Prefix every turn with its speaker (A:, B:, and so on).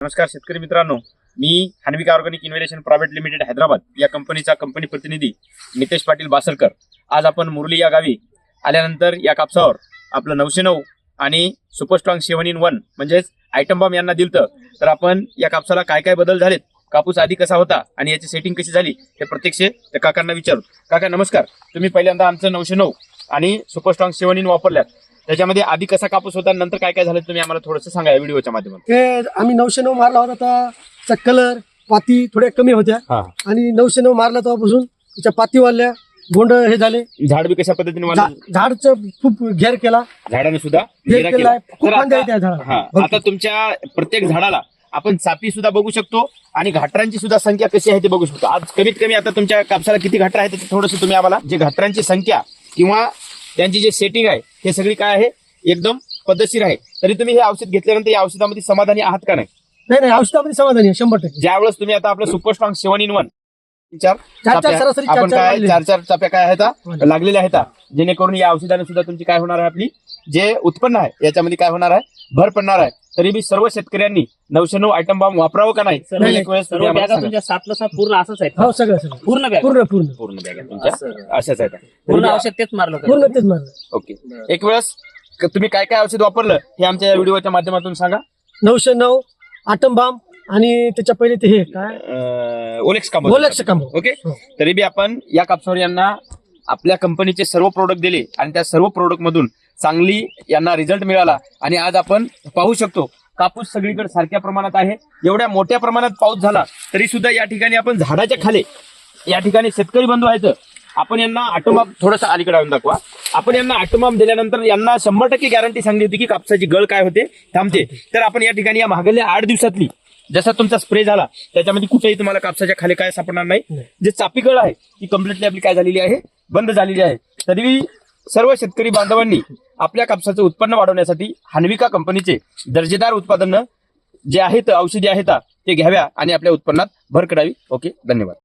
A: नमस्कार शेतकरी मित्रांनो, मी Hanvika organic investment private limited Hyderabad या कंपनीचा कंपनी प्रतिनिधी नितेश पाटील बासरकर। आज आपण मुरली या गावी आल्यानंतर या कापसावर आपलं 909 आणि सुपर स्ट्रॉंग 7-in-1 म्हणजेच आयटम बॉम्ब यांना दिलतं। तर आपण या कापसाला काय काय बदल झालेत, कापूस आधी कसा होता आणि याची सेटिंग कशी झाली हे प्रत्यक्ष त्या काकांना विचारू। काका नमस्कार, तुम्ही पहिल्यांदा आमचं 909 आणि सुपर स्ट्रॉंग 7-in वापरल्यात, त्याच्यामध्ये आधी कसा कापूस होता नंतर काय काय झालं तुम्ही आम्हाला थोडंसं सांगा या व्हिडिओच्या माध्यमातून।
B: ते आम्ही 909 मारला होता, त्याचा कलर पाती थोड्या कमी होत्या आणि 909 मारला तेव्हापासून त्याच्या पाती वाढल्या, बोंड हे झाले,
A: झाड बी कशा पद्धतीने वाढलं,
B: झाडचं खूप घेर केला,
A: झाडाने सुद्धा
B: घेर केला, खूप फांद्या आहेत त्या झाडाला।
A: आता तुमच्या प्रत्येक झाडाला आपण चापी सुद्धा बघू शकतो आणि घाटरांची सुद्धा संख्या कशी आहे ते बघू शकतो। आज कमीत कमी आता तुमच्या कापसाला किती घाटर आहेत ते थोडंसं तुम्ही आम्हाला, जे घाटरांची संख्या किंवा त्यांची जे सेटिंग आहे हे सगळी काय आहे एकदम पद्धतशीर आहे। तरी तुम्ही हे औषध घेतल्यानंतर या औषधामध्ये समाधानी आहात का?
B: नाही, औषधामध्ये समाधानी आहे 100%।
A: ज्यावेळेस तुम्ही आता आपलं सुपर स्ट्रॉंग 7-in-1
B: सरासरी
A: आपण काय 4 चाप्या काय आहेत लागलेल्या आहेत, जेणेकरून या औषधाने सुद्धा तुमची काय होणार आहे, आपली जे उत्पन्न आहे याच्यामध्ये काय होणार आहे, भर पडणार आहे। तरी बी सर्व शेतकऱ्यांनी 909 आयटम बॉम्ब वापरावं का नाही? एक वेळेस
C: तुमच्या 7 पूर्ण असंच आहे,
B: हो सगळं
C: पूर्ण बॅग
A: पूर्ण बॅग तुमच्या अशाच आहेत,
C: पूर्ण औषध तेच मारलं
B: पूर्ण तेच मारलं।
A: ओके, एक वेळेस तुम्ही काय काय औषध वापरलं हे आमच्या व्हिडिओच्या माध्यमातून सांगा।
B: 909 आटम बाम आणि त्याच्या पहिले ते हे काय
A: ओलेक्स
B: कांबो।
A: ओके, तरी बी आपण या कापसावर यांना आपल्या कंपनीचे सर्व प्रोडक्ट दिले आणि त्या सर्व प्रोडक्ट मधून चांगली यांना रिझल्ट मिळाला आणि आज आपण पाहू शकतो कापूस सगळीकडे सारख्या प्रमाणात आहे। एवढ्या मोठ्या प्रमाणात पाऊस झाला तरी सुद्धा या ठिकाणी आपण झाडाच्या खाली या ठिकाणी शेतकरी बंधू आहेत, आपण यांना आटोमाम थोडंसं अलीकडे आणून दाखवा। आपण यांना आटोमाम दिल्यानंतर यांना 100% गॅरंटी सांगली होती की कापसाची गळ काय होते थांबते। तर आपण या ठिकाणी या मागल्या 8 दिवसातली जसा तुमचा स्प्रे झाला त्याच्यामध्ये कुठेही तुम्हाला कापसाच्या खाली काय सापडणार नाही। जे चापी गळ आहे ती कम्प्लिटली आपली काय झालेली आहे, बंद झालेली आहे। तरी सर्व शेतकरी बांधवांनी आपल्या कापसाचं उत्पन्न वाढवण्यासाठी हनविका कंपनीचे दर्जेदार उत्पादनं जे आहेत, औषधी आहेत ते घ्याव्या आणि आपल्या उत्पन्नात भर करावी। ओके, धन्यवाद।